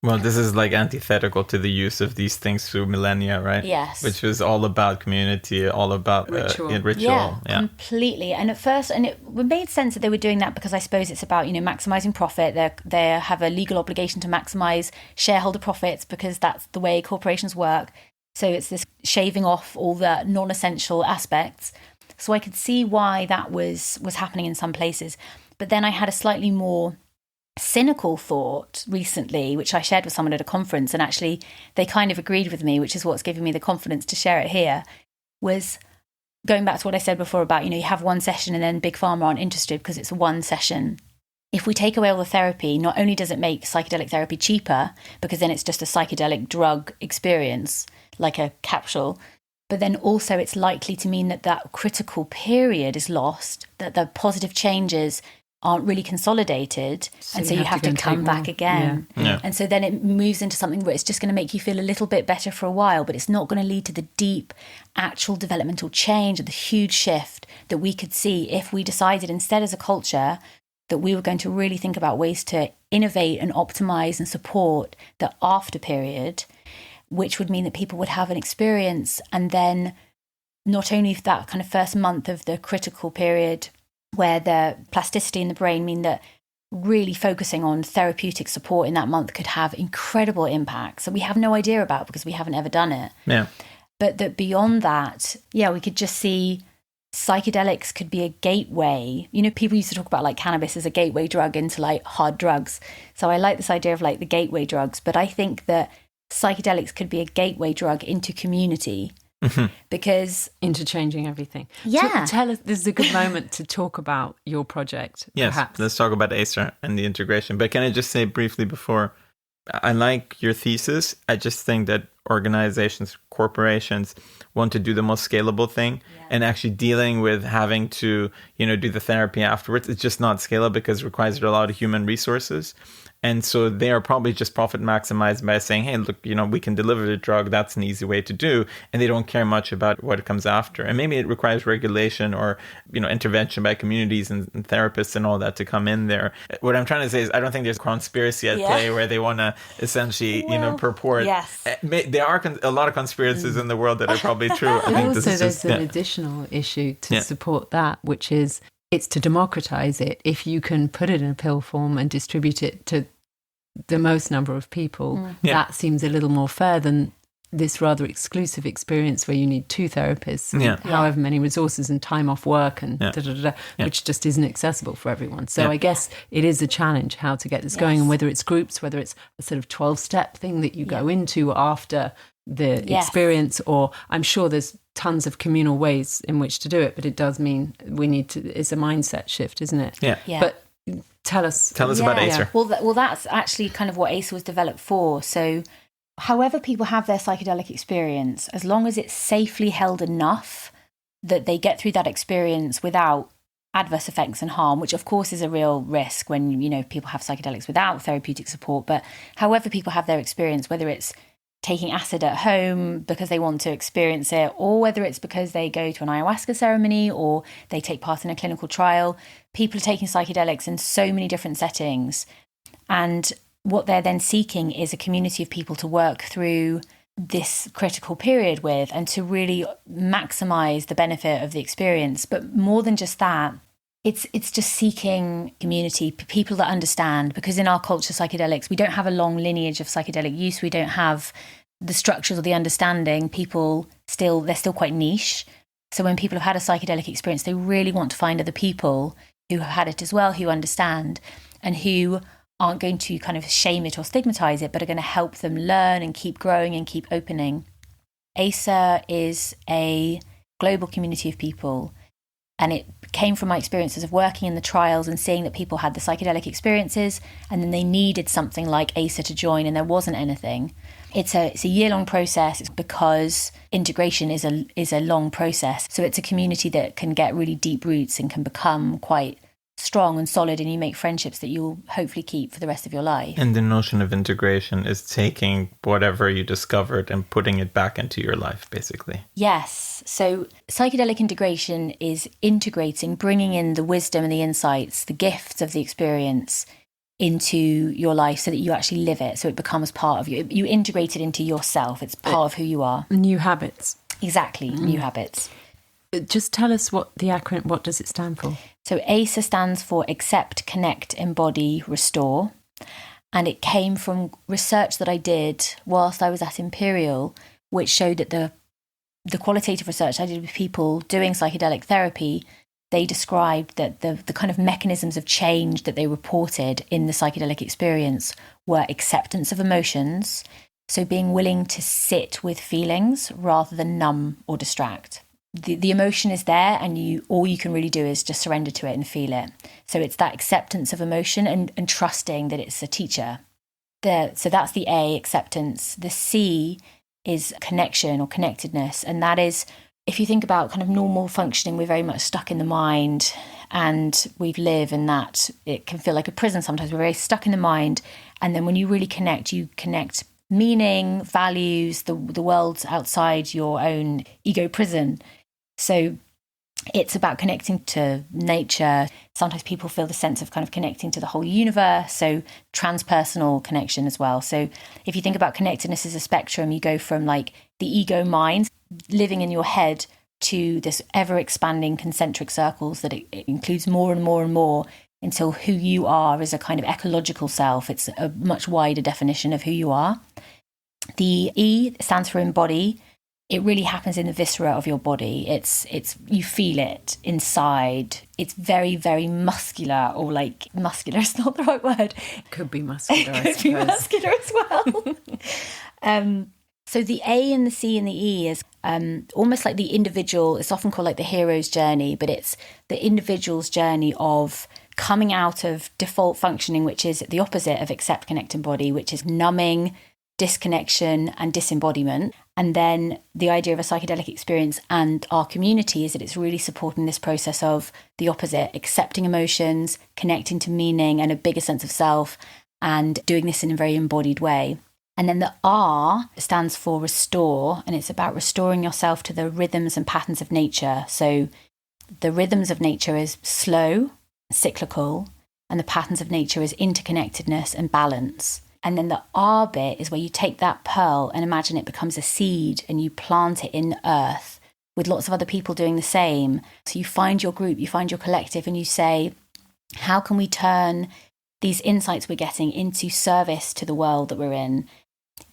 Well, this is like antithetical to the use of these things through millennia, right?
Yes.
Which was all about community, all about ritual.
Yeah, completely. And at first, and it made sense that they were doing that because I suppose it's about, maximizing profit. They have a legal obligation to maximize shareholder profits because that's the way corporations work. So it's this shaving off all the non-essential aspects. So I could see why that was happening in some places. But then I had a slightly more cynical thought recently, which I shared with someone at a conference, and actually they kind of agreed with me, which is what's giving me the confidence to share it here, was going back to what I said before about, you have one session and then Big Pharma aren't interested because it's one session. If we take away all the therapy, not only does it make psychedelic therapy cheaper, because then it's just a psychedelic drug experience, like a capsule, but then also it's likely to mean that critical period is lost, that the positive changes aren't really consolidated, and so you have to come back again.
Yeah.
And so then it moves into something where it's just going to make you feel a little bit better for a while, but it's not going to lead to the deep actual developmental change and the huge shift that we could see if we decided instead as a culture that we were going to really think about ways to innovate and optimize and support the after period, which would mean that people would have an experience, and then not only that kind of first month of the critical period where the plasticity in the brain mean that really focusing on therapeutic support in that month could have incredible impacts that we have no idea about because we haven't ever done it.
Yeah.
But that beyond that, we could just see psychedelics could be a gateway. People used to talk about like cannabis as a gateway drug into like hard drugs. So I like this idea of like the gateway drugs, but I think that psychedelics could be a gateway drug into community.
Mm-hmm.
Because interchanging everything.
Yeah.
Tell us, this is a good moment to talk about your project.
Yes,
perhaps.
Let's talk about ACER and the integration. But can I just say briefly before, I like your thesis. I just think that organizations, corporations want to do the most scalable thing, and actually dealing with having to, do the therapy afterwards. It's just not scalable because it requires a lot of human resources. And so they are probably just profit maximized by saying, hey, look, we can deliver the drug. That's an easy way to do. And they don't care much about what comes after. And maybe it requires regulation or, intervention by communities and therapists and all that to come in there. What I'm trying to say is I don't think there's conspiracy at play where they want to essentially, purport.
Yes.
There are a lot of conspiracies in the world that are probably true. I think
also,
this is
there's an additional issue to support that, which is it's to democratize it. If you can put it in a pill form and distribute it to the most number of people, that seems a little more fair than this rather exclusive experience where you need two therapists, and however many resources and time off work and which just isn't accessible for everyone. So I guess it is a challenge how to get this going, and whether it's groups, whether it's a sort of 12-step thing that you go into after the experience, or I'm sure there's tons of communal ways in which to do it, but it does mean it's a mindset shift, isn't it?
Yeah.
But tell us
about ACER.
Well, that's actually kind of what ACER was developed for. So however people have their psychedelic experience, as long as it's safely held enough that they get through that experience without adverse effects and harm, which of course is a real risk when, people have psychedelics without therapeutic support. But however people have their experience, whether it's taking acid at home because they want to experience it, or whether it's because they go to an ayahuasca ceremony or they take part in a clinical trial, people are taking psychedelics in so many different settings. And what they're then seeking is a community of people to work through this critical period with and to really maximize the benefit of the experience. But more than just that, it's just seeking community, people that understand, because in our culture, psychedelics, we don't have a long lineage of psychedelic use. We don't have the structures or the understanding. They're still quite niche. So when people have had a psychedelic experience, they really want to find other people who have had it as well, who understand, and who aren't going to kind of shame it or stigmatize it, but are going to help them learn and keep growing and keep opening. ACER is a global community of people. And it came from my experiences of working in the trials and seeing that people had the psychedelic experiences, and then they needed something like ACER to join, and there wasn't anything. It's a year-long process. It's because integration is a long process. So it's a community that can get really deep roots and can become quite strong and solid, and you make friendships that you'll hopefully keep for the rest of your life.
And the notion of integration is taking whatever you discovered and putting it back into your life, basically.
Yes. So psychedelic integration is integrating, bringing in the wisdom and the insights, the gifts of the experience into your life so that you actually live it. So it becomes part of you. You integrate it into yourself. It's part of who you are.
New habits.
Exactly. New habits.
Just tell us what does it stand for?
So ACER stands for Accept, Connect, Embody, Restore. And it came from research that I did whilst I was at Imperial, which showed that the qualitative research I did with people doing psychedelic therapy, they described that the kind of mechanisms of change that they reported in the psychedelic experience were acceptance of emotions, so being willing to sit with feelings rather than numb or distract. The emotion is there, and all you can really do is just surrender to it and feel it. So it's that acceptance of emotion and trusting that it's a teacher. So that's the A, acceptance. The C is connection or connectedness. And that is, if you think about kind of normal functioning, we're very much stuck in the mind, and we live in that. It can feel like a prison sometimes. We're very stuck in the mind. And then when you really connect, you connect meaning, values, the world outside your own ego prison. So it's about connecting to nature. Sometimes people feel the sense of kind of connecting to the whole universe. So transpersonal connection as well. So if you think about connectedness as a spectrum, you go from like the ego mind living in your head to this ever expanding concentric circles that it includes more and more and more until who you are is a kind of ecological self. It's a much wider definition of who you are. The E stands for embody. It really happens in the viscera of your body. It's you feel it inside. It's very, very muscular, or like muscular is not the right word.
Could be muscular,
It could be muscular as well. So the A and the C and the E is almost like the individual. It's often called like the hero's journey, but it's the individual's journey of coming out of default functioning, which is the opposite of accept, connect, embody, which is numbing, disconnection and disembodiment. And then the idea of a psychedelic experience and our community is that it's really supporting this process of the opposite, accepting emotions, connecting to meaning and a bigger sense of self, and doing this in a very embodied way. And then the R stands for restore, and it's about restoring yourself to the rhythms and patterns of nature. So the rhythms of nature is slow, cyclical, and the patterns of nature is interconnectedness and balance. And then the R bit is where you take that pearl and imagine it becomes a seed and you plant it in earth with lots of other people doing the same. So you find your group, you find your collective, and you say, how can we turn these insights we're getting into service to the world that we're in?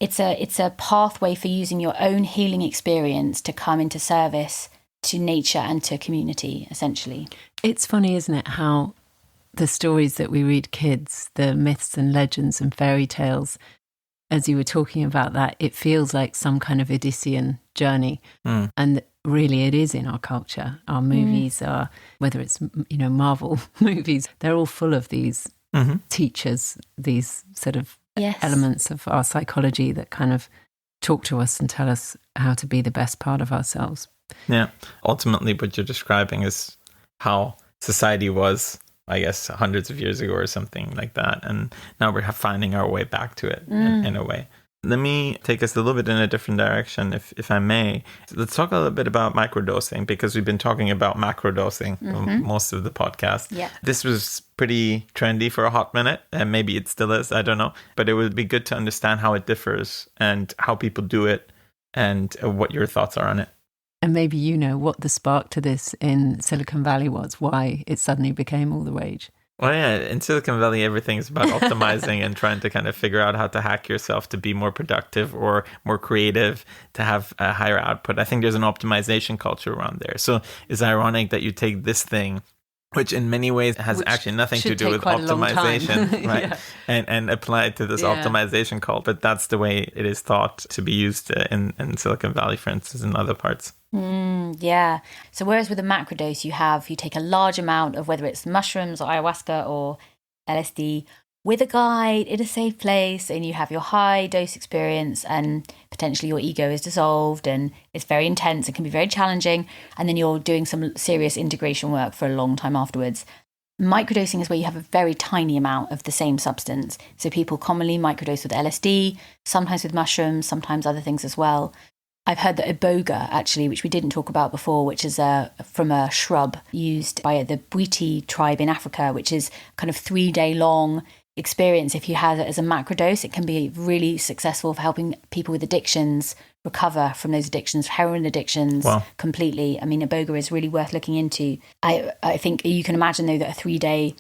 It's a pathway for using your own healing experience to come into service to nature and to community, essentially.
It's funny, isn't it, how the stories that we read kids, the myths and legends and fairy tales, as you were talking about that, it feels like some kind of Odyssean journey. And really it is in our culture. Our movies are, whether it's, Marvel movies, they're all full of these teachers, these sort of elements of our psychology that kind of talk to us and tell us how to be the best part of ourselves.
Yeah. Ultimately, what you're describing is how society was, I guess, hundreds of years ago or something like that. And now we're finding our way back to it in a way. Let me take us a little bit in a different direction, if I may. Let's talk a little bit about microdosing, because we've been talking about macrodosing most of the podcast.
Yeah.
This was pretty trendy for a hot minute, and maybe it still is, I don't know. But it would be good to understand how it differs and how people do it and what your thoughts are on it.
And maybe you know what the spark to this in Silicon Valley was, why it suddenly became all the rage.
Well, yeah, in Silicon Valley, everything is about optimizing and trying to kind of figure out how to hack yourself to be more productive or more creative, to have a higher output. I think there's an optimization culture around there. So it's ironic that you take this thing, which in many ways has actually nothing to do with optimization, right? And apply it to this optimization cult. But that's the way it is thought to be used in Silicon Valley, for instance, and other parts.
Yeah. So whereas with a macrodose, you take a large amount of whether it's mushrooms or ayahuasca or LSD with a guide in a safe place, and you have your high dose experience, and potentially your ego is dissolved and it's very intense. It can be very challenging. And then you're doing some serious integration work for a long time afterwards. Microdosing is where you have a very tiny amount of the same substance. So people commonly microdose with LSD, sometimes with mushrooms, sometimes other things as well. I've heard that iboga, actually, which we didn't talk about before, which is from a shrub used by the Bwiti tribe in Africa, which is kind of 3-day long experience, if you have it as a macrodose, it can be really successful for helping people with addictions recover from those addictions, heroin addictions.
Wow.
Completely. I mean, iboga is really worth looking into. I think you can imagine, though, that a 3-day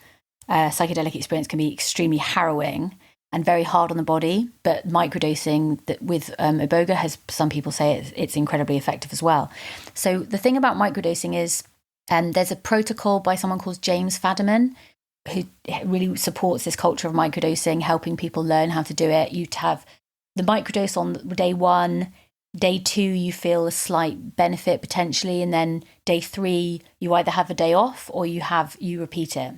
psychedelic experience can be extremely harrowing and very hard on the body, but microdosing with iboga has, some people say it's incredibly effective as well. So the thing about microdosing is there's a protocol by someone called James Fadiman, who really supports this culture of microdosing, helping people learn how to do it. You'd have the microdose on day 1, day 2, you feel a slight benefit potentially, and then day 3, you either have a day off or you repeat it.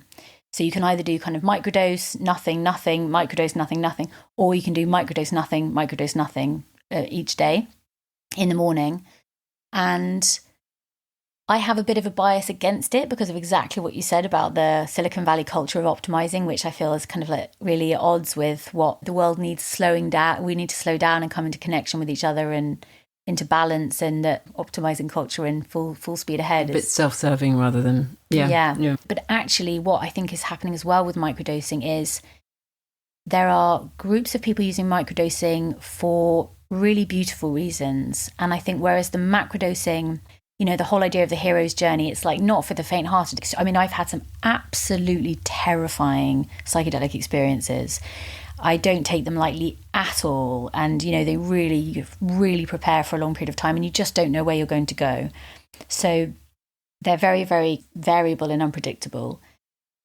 So you can either do kind of microdose, nothing, microdose, nothing, or you can do microdose, nothing each day in the morning. And I have a bit of a bias against it because of exactly what you said about the Silicon Valley culture of optimizing, which I feel is kind of like really at odds with what the world needs slowing down. We need to slow down and come into connection with each other and into balance, and that optimizing culture in full speed ahead
a bit self-serving rather than yeah.
But actually what I think is happening as well with microdosing is there are groups of people using microdosing for really beautiful reasons. And I think whereas the macrodosing, the whole idea of the hero's journey, it's like not for the faint-hearted. I mean, I've had some absolutely terrifying psychedelic experiences. I don't take them lightly at all. And, they you really prepare for a long period of time and you just don't know where you're going to go. So they're very, very variable and unpredictable.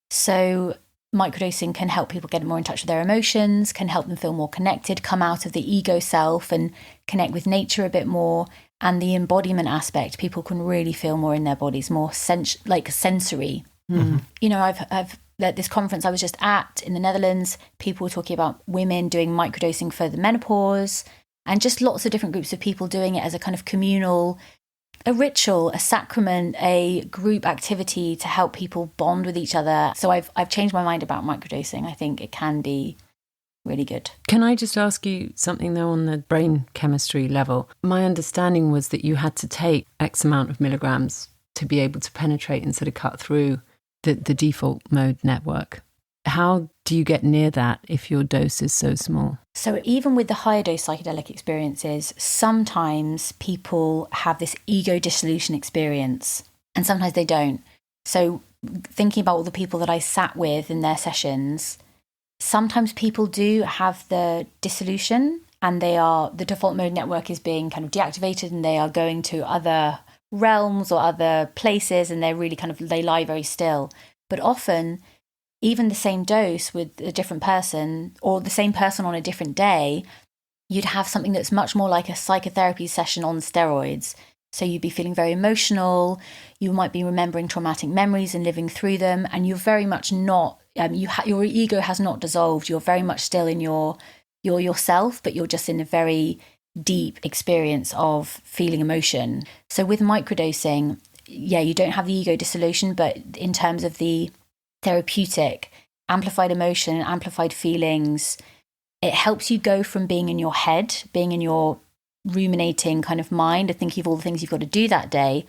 So microdosing can help people get more in touch with their emotions, can help them feel more connected, come out of the ego self and connect with nature a bit more. And the embodiment aspect, people can really feel more in their bodies, more sensory. Mm-hmm. I've at this conference I was just at in the Netherlands, people were talking about women doing microdosing for the menopause, and just lots of different groups of people doing it as a kind of communal, a ritual, a sacrament, a group activity to help people bond with each other. So I've changed my mind about microdosing. I think it can be really good.
Can I just ask you something though on the brain chemistry level? My understanding was that you had to take X amount of milligrams to be able to penetrate and sort of cut through the default mode network. How do you get near that if your dose is so small?
So even with the higher dose psychedelic experiences, sometimes people have this ego dissolution experience and sometimes they don't. So thinking about all the people that I sat with in their sessions, sometimes people do have the dissolution and the default mode network is being kind of deactivated and they are going to other realms or other places and they're really they lie very still. But often, even the same dose with a different person or the same person on a different day, you'd have something that's much more like a psychotherapy session on steroids. So you'd be feeling very emotional, you might be remembering traumatic memories and living through them, and you're very much not, your ego has not dissolved, you're very much still in your yourself, but you're just in a very deep experience of feeling emotion. So with microdosing, you don't have the ego dissolution, but in terms of the therapeutic, amplified emotion, amplified feelings, it helps you go from being in your head, being in your ruminating kind of mind and thinking of all the things you've got to do that day,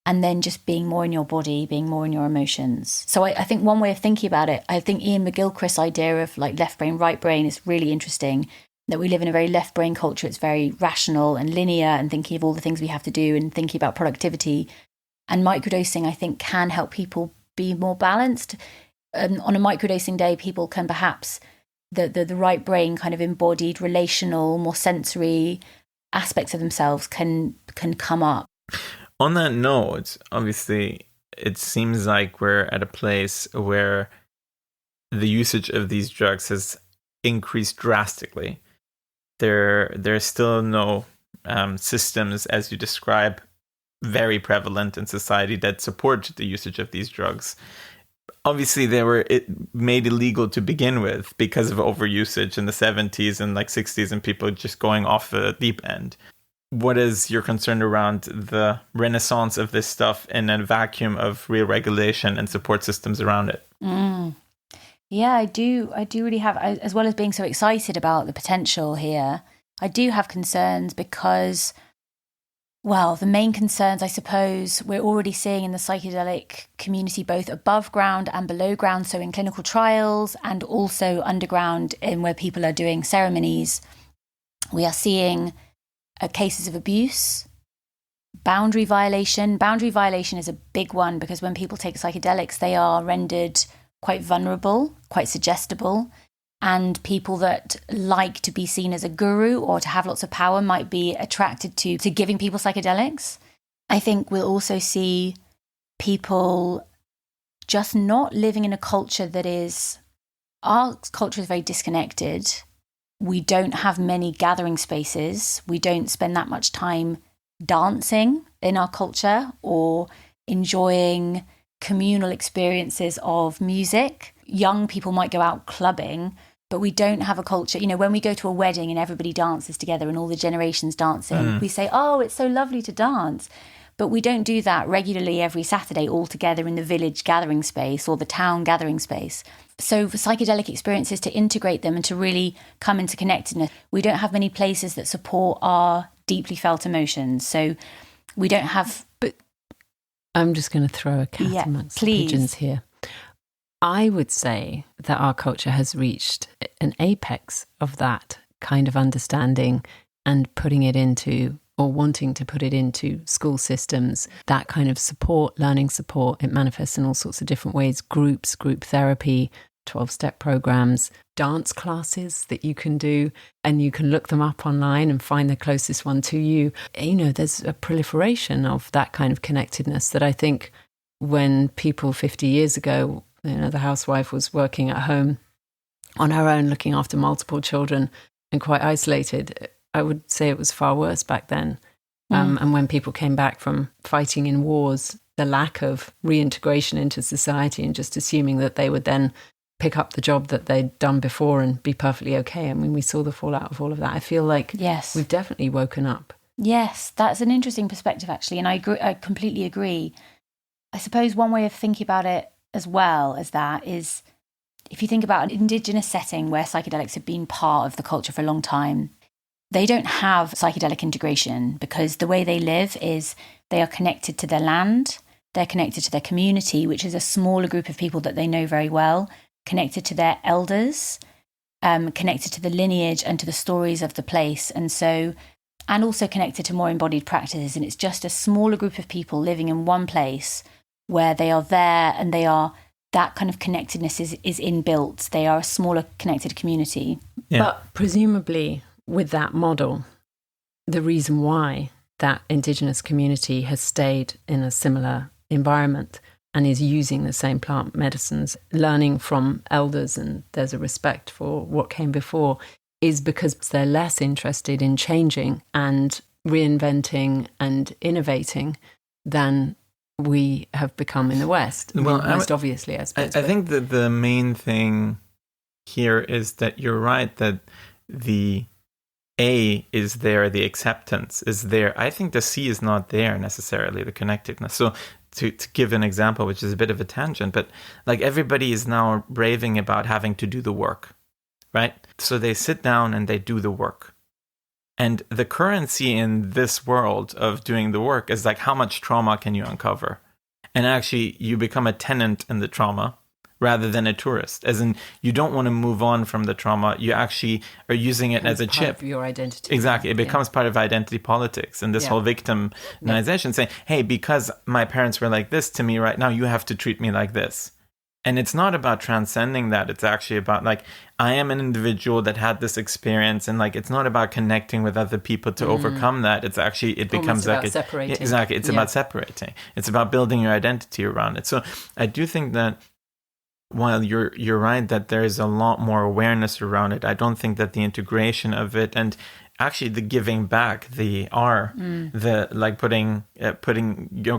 and then just being more in your body, being more in your emotions. So I think one way of thinking about it, I think Ian McGilchrist's idea of left brain, right brain is really interesting, that we live in a very left brain culture. It's very rational and linear and thinking of all the things we have to do and thinking about productivity. And microdosing, I think, can help people be more balanced. On a microdosing day, people can perhaps, the right brain kind of embodied, relational, more sensory aspects of themselves can come up.
On that note, obviously, it seems like we're at a place where the usage of these drugs has increased drastically. There's still no systems, as you describe, very prevalent in society that support the usage of these drugs. Obviously, it made illegal to begin with because of overusage in the 70s and 60s and people just going off the deep end. What is your concern around the renaissance of this stuff in a vacuum of real regulation and support systems around it?
Yeah, I do really have, as well as being so excited about the potential here, I do have concerns because Well, the main concerns, I suppose, we're already seeing in the psychedelic community, both above ground and below ground. So in clinical trials and also underground, in where people are doing ceremonies, we are seeing cases of abuse, boundary violation. Boundary violation is a big one because when people take psychedelics, they are rendered quite vulnerable, quite suggestible. And people that like to be seen as a guru or to have lots of power might be attracted to giving people psychedelics. I think we'll also see people just not living in a culture that is... Our culture is very disconnected. We don't have many gathering spaces. We don't spend that much time dancing in our culture or enjoying communal experiences of music. Young people might go out clubbing, but we don't have a culture. You know, when we go to a wedding and everybody dances together and all the generations dancing, we say, oh, it's so lovely to dance. But we don't do that regularly every Saturday all together in the village gathering space or the town gathering space. So for psychedelic experiences, to integrate them and to really come into connectedness, we don't have many places that support our deeply felt emotions. So we don't have...
But I'm just going to throw a cat amongst the pigeons here. I would say that our culture has reached an apex of that kind of understanding and putting it into, or wanting to put it into, school systems, that kind of support, learning support. It manifests in all sorts of different ways: groups, group therapy, 12-step programs, dance classes that you can do, and you can look them up online and find the closest one to you. You know, there's a proliferation of that kind of connectedness that I think when people 50 years ago, you know, the housewife was working at home on her own, looking after multiple children and quite isolated. I would say it was far worse back then. And when people came back from fighting in wars, the lack of reintegration into society and just assuming that they would then pick up the job that they'd done before and be perfectly okay. I mean, we saw the fallout of all of that. I feel like we've definitely woken up. Yes,
that's an interesting perspective, actually. And I completely agree. I suppose one way of thinking about it as well as that is, if you think about an indigenous setting where psychedelics have been part of the culture for a long time, they don't have psychedelic integration because the way they live is they are connected to their land, they're connected to their community, which is a smaller group of people that they know very well, connected to their elders, connected to the lineage and to the stories of the place. And also connected to more embodied practices. And it's just a smaller group of people living in one place where they are there and they are, that kind of connectedness is inbuilt. They are a smaller connected community.
Yeah. But presumably with that model, the reason why that indigenous community has stayed in a similar environment and is using the same plant medicines, learning from elders, and there's a respect for what came before, is because they're less interested in changing and reinventing and innovating than we have become in the West.
Well,
most obviously, I suppose.
I think that the main thing here is that you're right, that the A is there, the acceptance is there. I think the C is not there necessarily, the connectedness. So to give an example, which is a bit of a tangent, but like everybody is now raving about having to do the work, right? So they sit down and they do the work. And the currency in this world of doing the work is like, how much trauma can you uncover? And actually, you become a tenant in the trauma rather than a tourist. As in, you don't want to move on from the trauma. You actually are using it as a chip.
Of your identity.
Exactly. It becomes part of identity politics and this whole victimization, saying, hey, because my parents were like this to me right now, you have to treat me like this. And it's not about transcending that. It's actually about like, I am an individual that had this experience, and like, it's not about connecting with other people to overcome that. It's actually, it becomes like
separating.
Exactly. It's about separating. It's about building your identity around it. So I do think that while you're right that there is a lot more awareness around it, I don't think that the integration of it and actually the giving back, the like putting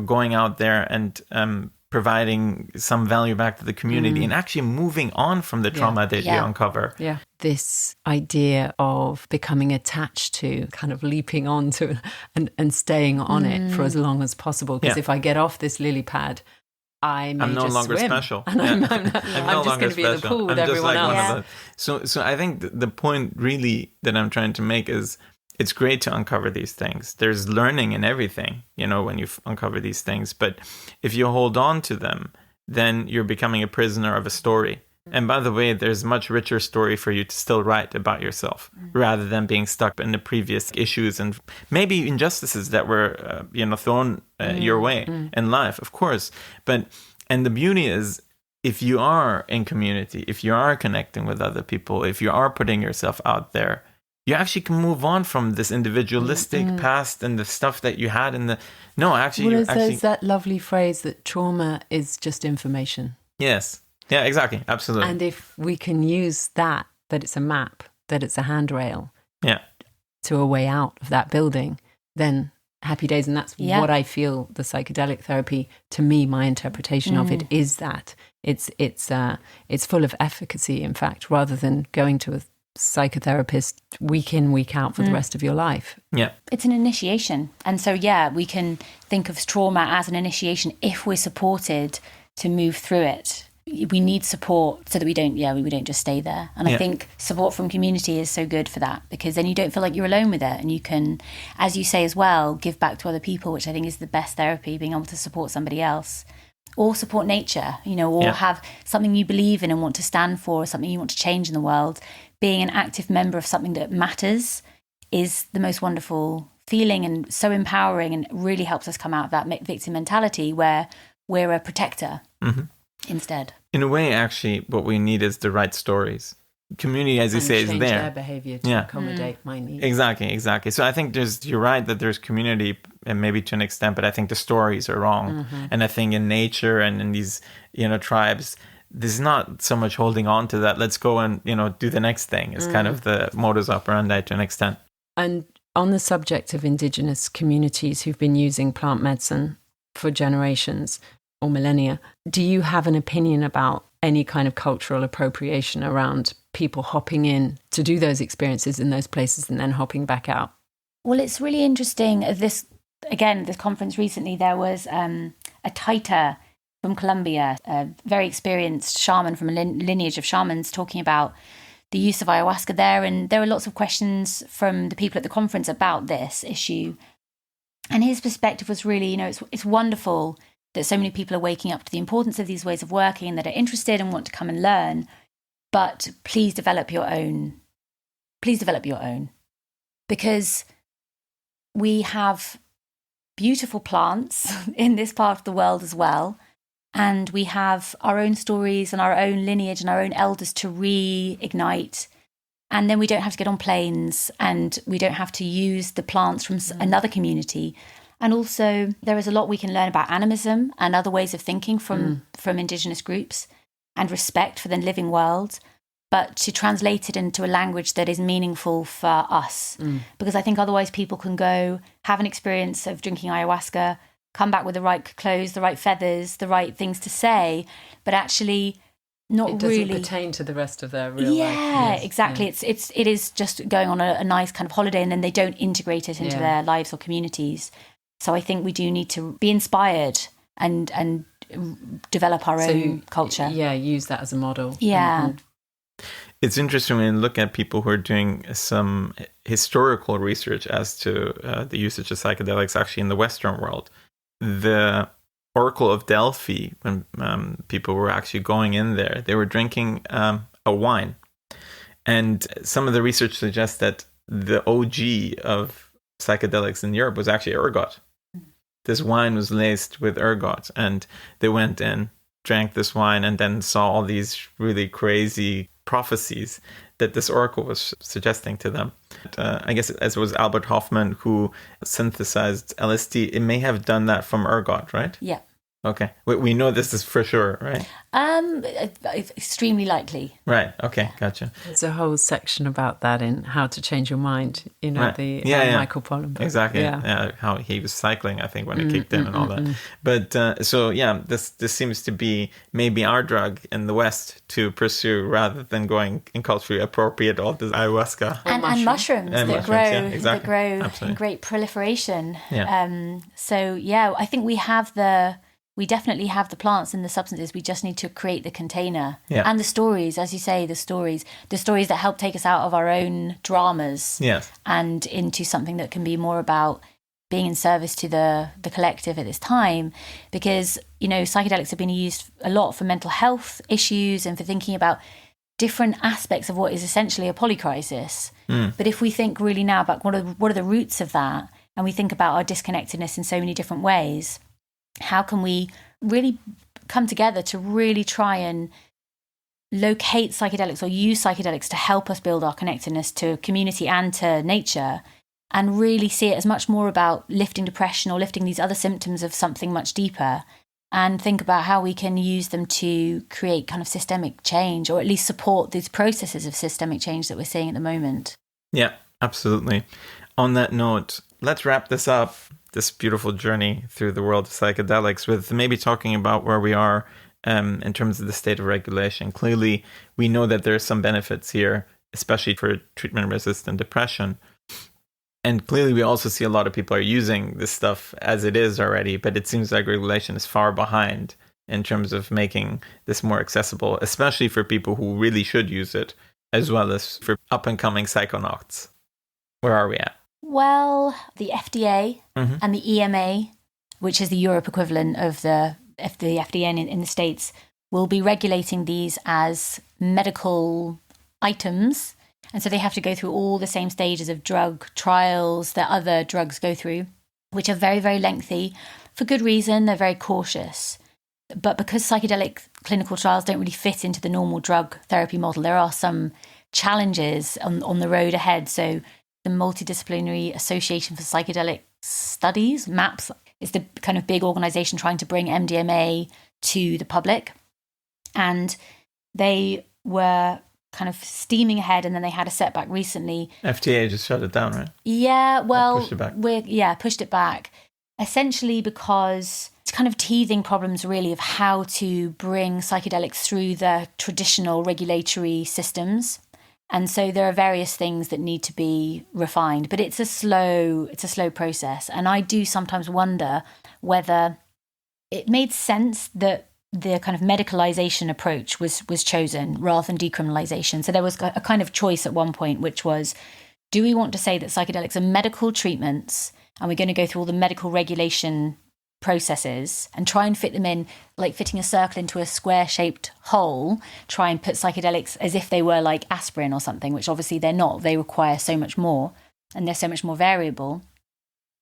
going out there and providing some value back to the community and actually moving on from the trauma that you uncover.
Yeah. This idea of becoming attached to, kind of leaping on to and staying on it for as long as possible. Because if I get off this lily pad, I'm
no longer
swim.
special.
And I'm just going to be in the pool with everyone else.
So I think the point really that I'm trying to make is it's great to uncover these things. There's learning in everything, when you uncover these things. But if you hold on to them, then you're becoming a prisoner of a story. And by the way, there's a much richer story for you to still write about yourself, rather than being stuck in the previous issues and maybe injustices that were, thrown your way in life, of course. And the beauty is, if you are in community, if you are connecting with other people, if you are putting yourself out there, you actually can move on from this individualistic past and the stuff that you had in the... No, actually...
There's that lovely phrase that trauma is just information.
Yes. Yeah, exactly. Absolutely.
And if we can use that it's a map, that it's a handrail to a way out of that building, then happy days. And that's what I feel the psychedelic therapy, to me, my interpretation of it is that. It's full of efficacy, in fact, rather than going to a psychotherapist week in, week out for the rest of your life.
Yeah.
It's an initiation. And so, we can think of trauma as an initiation if we're supported to move through it. We need support so that we don't just stay there. And I think support from community is so good for that, because then you don't feel like you're alone with it, and you can, as you say as well, give back to other people, which I think is the best therapy, being able to support somebody else. Or support nature, or have something you believe in and want to stand for, or something you want to change in the world. Being an active member of something that matters is the most wonderful feeling and so empowering, and really helps us come out of that victim mentality where we're a protector instead.
In a way, actually, what we need is the right stories. Community, as you say, is there.
Change their behaviour to accommodate my needs.
Exactly. So I think you're right that there's community, and maybe to an extent, but I think the stories are wrong. And I think in nature and in these, tribes, there's not so much holding on to that. Let's go and, do the next thing. It's kind of the modus operandi to an extent.
And on the subject of indigenous communities who've been using plant medicine for generations or millennia, do you have an opinion about any kind of cultural appropriation around people hopping in to do those experiences in those places and then hopping back out?
Well, it's really interesting. This conference recently, there was a Taita from Colombia, a very experienced shaman from a lineage of shamans, talking about the use of ayahuasca there. And there were lots of questions from the people at the conference about this issue. And his perspective was really, it's wonderful that so many people are waking up to the importance of these ways of working and that are interested and want to come and learn. But please develop your own. Please develop your own. Because we have beautiful plants in this part of the world as well. And we have our own stories and our own lineage and our own elders to reignite. And then we don't have to get on planes, and we don't have to use the plants from another community. And also, there is a lot we can learn about animism and other ways of thinking from indigenous groups, and respect for the living world, but to translate it into a language that is meaningful for us. Because I think otherwise people can go have an experience of drinking ayahuasca, come back with the right clothes, the right feathers, the right things to say, but actually not really...
It doesn't pertain to the rest of their real life.
Yeah, exactly. Yeah. It is just going on a nice kind of holiday, and then they don't integrate it into their lives or communities. So I think we do need to be inspired and develop our own culture.
Yeah, use that as a model.
Yeah.
It's interesting when you look at people who are doing some historical research as to the usage of psychedelics actually in the Western world. The Oracle of Delphi, when people were actually going in there, they were drinking a wine. And some of the research suggests that the OG of psychedelics in Europe was actually ergot. This wine was laced with ergot, and they went in, drank this wine, and then saw all these really crazy prophecies that this oracle was suggesting to them. I guess as it was Albert Hofmann who synthesized LSD, it may have done that from ergot, right?
Yeah.
Okay. We know this is for sure, right?
Extremely likely.
Right. Okay. Gotcha.
There's a whole section about that in How to Change Your Mind,
right.
the Michael Pollan book.
Exactly. Yeah. How he was cycling, I think, when it kicked in and all that. But this seems to be maybe our drug in the West to pursue rather than going and culturally appropriate all this ayahuasca.
And mushrooms that grow
Absolutely.
in great proliferation.
Yeah.
I think we have the we definitely have the plants and the substances. We just need to create the container.
Yeah.
And the stories, as you say, the stories that help take us out of our own dramas.
Yes.
And into something that can be more about being in service to the collective at this time. Because, psychedelics have been used a lot for mental health issues and for thinking about different aspects of what is essentially a polycrisis. But if we think really now about what are the roots of that, and we think about our disconnectedness in so many different ways, how can we really come together to really try and locate psychedelics or use psychedelics to help us build our connectedness to community and to nature, and really see it as much more about lifting depression or lifting these other symptoms of something much deeper, and think about how we can use them to create kind of systemic change, or at least support these processes of systemic change that we're seeing at the moment.
Yeah, absolutely. On that note, let's wrap this up, this beautiful journey through the world of psychedelics, with maybe talking about where we are in terms of the state of regulation. Clearly, we know that there are some benefits here, especially for treatment-resistant depression. And clearly, we also see a lot of people are using this stuff as it is already, but it seems like regulation is far behind in terms of making this more accessible, especially for people who really should use it, as well as for up-and-coming psychonauts. Where are we at?
Well, the FDA and the EMA, which is the Europe equivalent of the FDA in the States, will be regulating these as medical items. And so they have to go through all the same stages of drug trials that other drugs go through, which are very, very lengthy. For good reason, they're very cautious. But because psychedelic clinical trials don't really fit into the normal drug therapy model, there are some challenges on the road ahead. So the Multidisciplinary Association for Psychedelic Studies, MAPS, is the kind of big organization trying to bring MDMA to the public. And they were kind of steaming ahead, and then they had a setback recently.
FDA just shut it down, right?
Yeah, well,
pushed it back.
Pushed it back. Essentially because it's kind of teething problems really of how to bring psychedelics through the traditional regulatory systems. And so there are various things that need to be refined, but it's a slow process. And I do sometimes wonder whether it made sense that the kind of medicalization approach was chosen rather than decriminalization. So there was a kind of choice at one point, which was, do we want to say that psychedelics are medical treatments and we're going to go through all the medical regulation processes and try and fit them in, like fitting a circle into a square-shaped hole, try and put psychedelics as if they were like aspirin or something, which obviously they're not. They require so much more and they're so much more variable.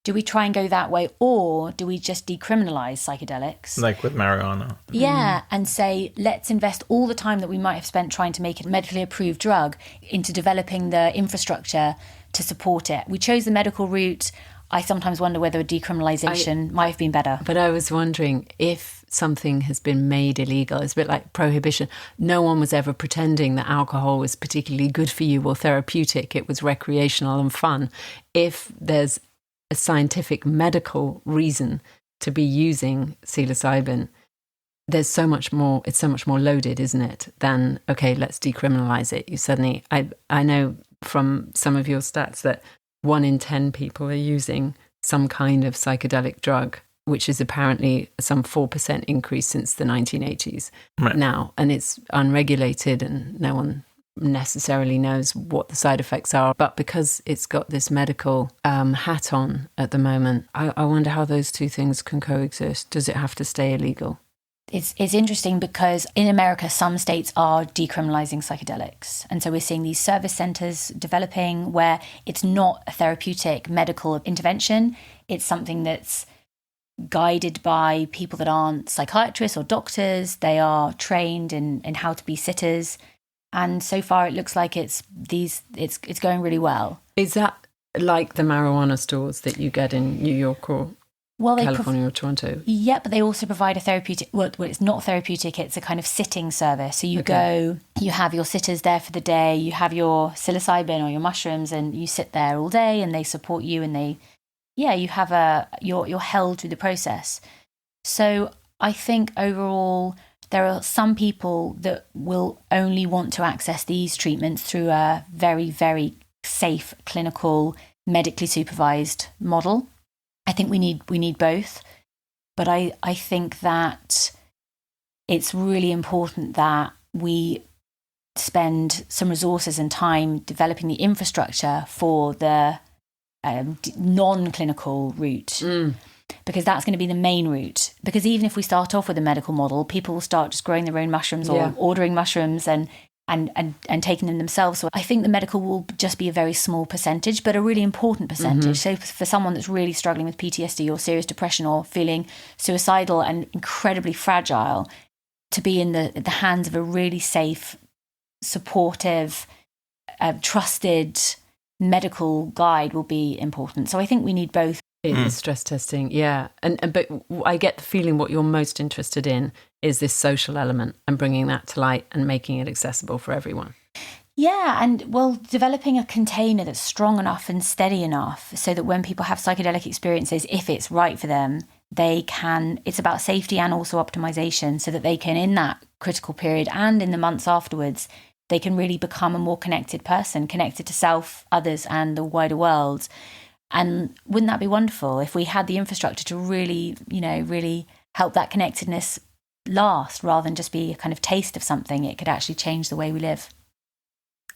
Do we try and go that way, or do we just decriminalize psychedelics?
Like with marijuana.
Yeah, and say, let's invest all the time that we might have spent trying to make it a medically approved drug into developing the infrastructure to support it. We chose the medical route. I sometimes wonder whether a decriminalization might have been better.
But I was wondering if something has been made illegal. It's a bit like prohibition. No one was ever pretending that alcohol was particularly good for you or therapeutic. It was recreational and fun. If there's a scientific medical reason to be using psilocybin, there's so much more, it's so much more loaded, isn't it, than, okay, let's decriminalize it. You suddenly, I know from some of your stats that 1 in 10 people are using some kind of psychedelic drug, which is apparently some 4% increase since the 1980s now. And it's unregulated and no one necessarily knows what the side effects are. But because it's got this medical hat on at the moment, I wonder how those two things can coexist. Does it have to stay illegal?
It's interesting because in America, some states are decriminalizing psychedelics. And so we're seeing these service centers developing where it's not a therapeutic medical intervention. It's something that's guided by people that aren't psychiatrists or doctors. They are trained in how to be sitters. And so far it looks like it's going really well.
Is that like the marijuana stores that you get in New York or California or Toronto?
Yeah, but they also provide a therapeutic, well, it's not therapeutic, it's a kind of sitting service. So you go, you have your sitters there for the day, you have your psilocybin or your mushrooms, and you sit there all day and they support you, and you have you're held through the process. So I think overall there are some people that will only want to access these treatments through a very, very safe, clinical, medically supervised model. I think we need both. But I think that it's really important that we spend some resources and time developing the infrastructure for the non-clinical route, because that's going to be the main route. Because even if we start off with a medical model, people will start just growing their own mushrooms or ordering mushrooms and taking them themselves. So I think the medical will just be a very small percentage, but a really important percentage. So for someone that's really struggling with PTSD or serious depression or feeling suicidal and incredibly fragile, to be in the hands of a really safe, supportive, trusted medical guide will be important. So I think we need both.
The stress testing, yeah. But I get the feeling what you're most interested in is this social element and bringing that to light and making it accessible for everyone.
Yeah, and developing a container that's strong enough and steady enough so that when people have psychedelic experiences, if it's right for them, it's about safety and also optimization, so that they can, in that critical period and in the months afterwards, they can really become a more connected person, connected to self, others, and the wider world. And wouldn't that be wonderful if we had the infrastructure to really, really help that connectedness last, rather than just be a kind of taste of something? It could actually change the way we live.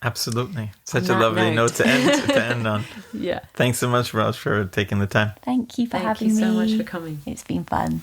Absolutely. Such a lovely note to end on.
Yeah.
Thanks so much, Ros, for taking the time.
Thank you for having me.
Thank you so much for coming.
It's been fun.